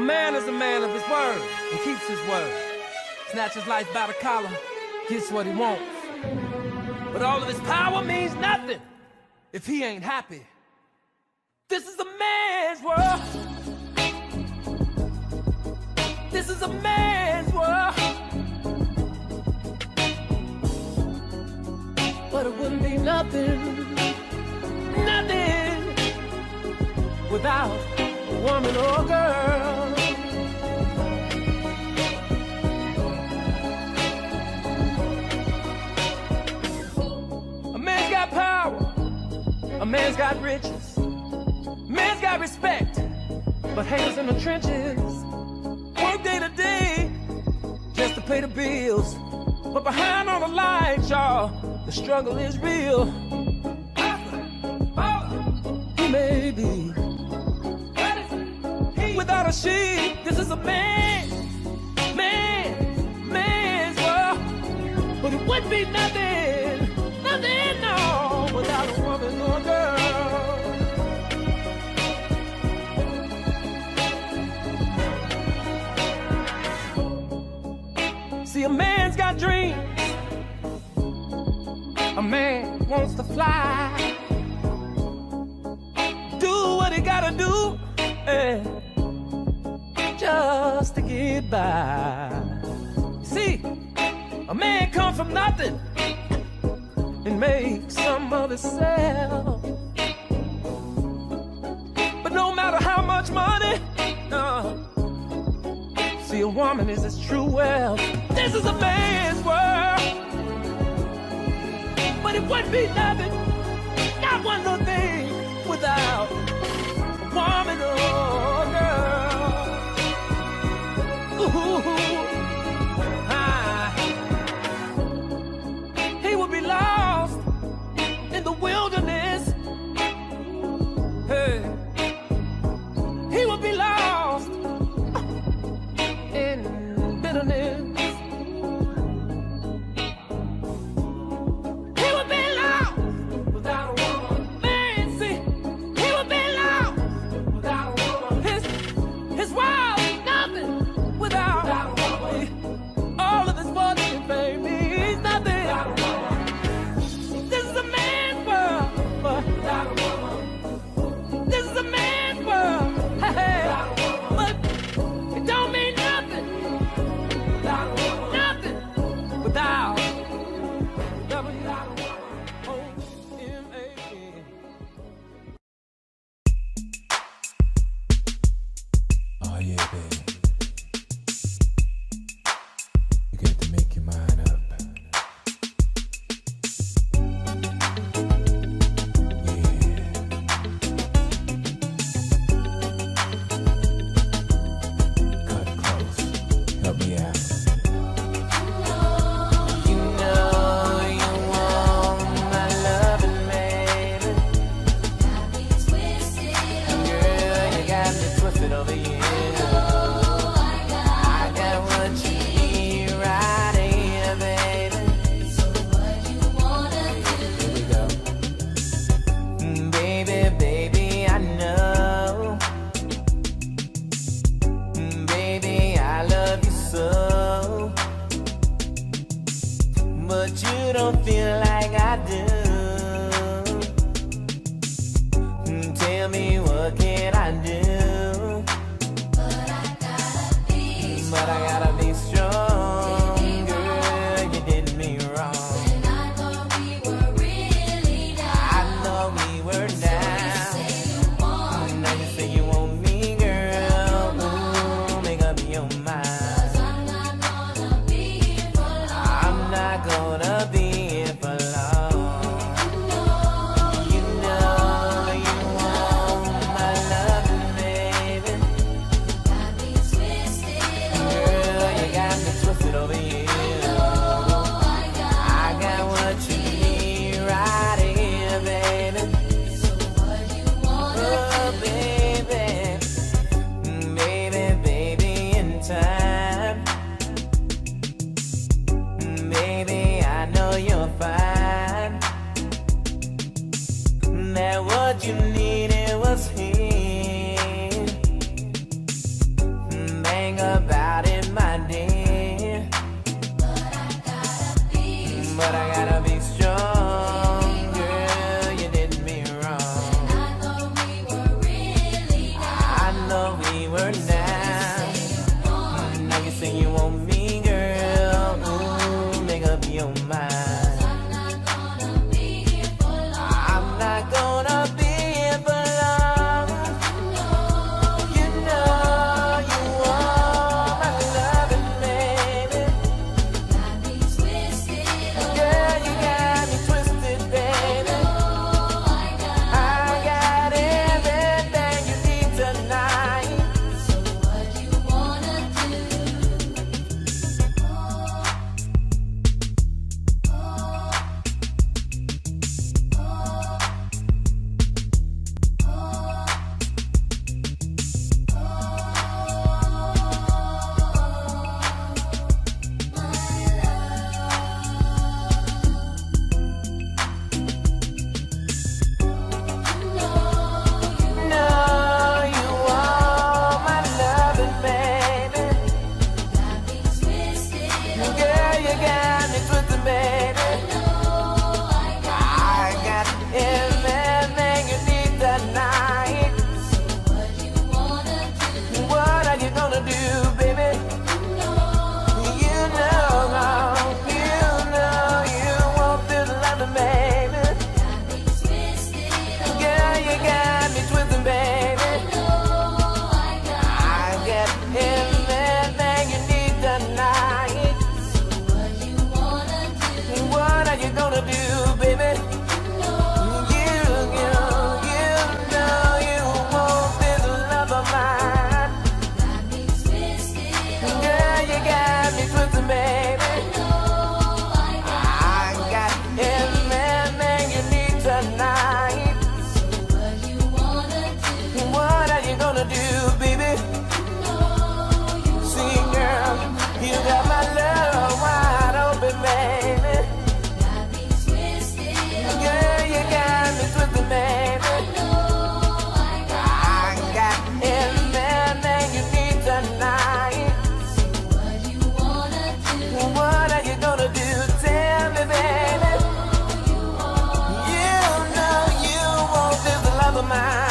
man is a man of his word and keeps his word. Snatches life by the collar, gets what he wants. But all of his power means nothing if he ain't happy. This is a man's world. This is a man's world. But it wouldn't be nothing, nothing without a woman or a girl. A man's got power, a man's got riches, a man's got respect, but hangs in the trenches. Work day to day just to pay the bills, but behind all the lights, y'all, the struggle is real. He may be without a she. This is a man's world. But it would be nothing, nothing, no, without a woman or a girl. See, a man's got dreams. A man wants to fly, do what he gotta do, just to get by. See, a man come from nothing and make some of himself. But no matter how much money, see, a woman is his true wealth. This is a man's world. But it wouldn't be nothing, not one little thing, without a woman or a girl. Ooh, he would be lost in the wilderness. Hey, he would be lost in bitterness. Over you. gonna do, baby? See, girl, you got my love wide open, baby. Girl, you got me twisted, baby. I got everything you need tonight. What are you gonna do? Tell me, baby. You know you want this love of mine.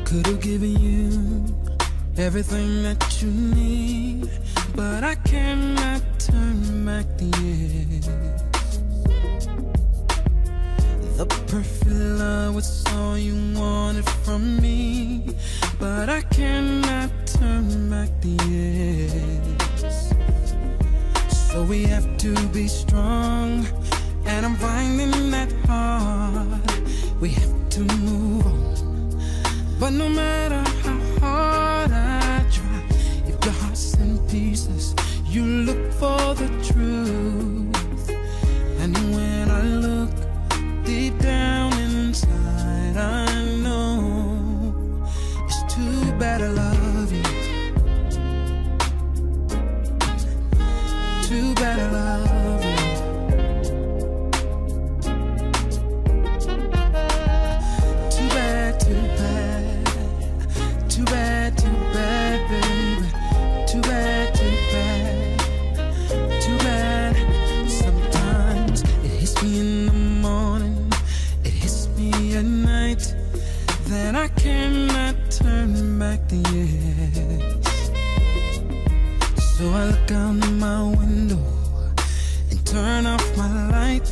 Could have given you everything that you need, but I cannot turn back the years. The perfect love was all you wanted from me, but I cannot turn back the years. So we have to be strong, and I'm finding that hard. We have to move on. But no matter how hard I try, if your heart's in pieces, you look for the truth. And when I look deep down inside, I know it's too bad I love you. Too bad I love you. Too bad, too bad. Too bad, too bad, baby. Too bad, too bad. Too bad. Sometimes it hits me in the morning, it hits me at night, that I cannot turn back the years. So I look out my window and turn off my light.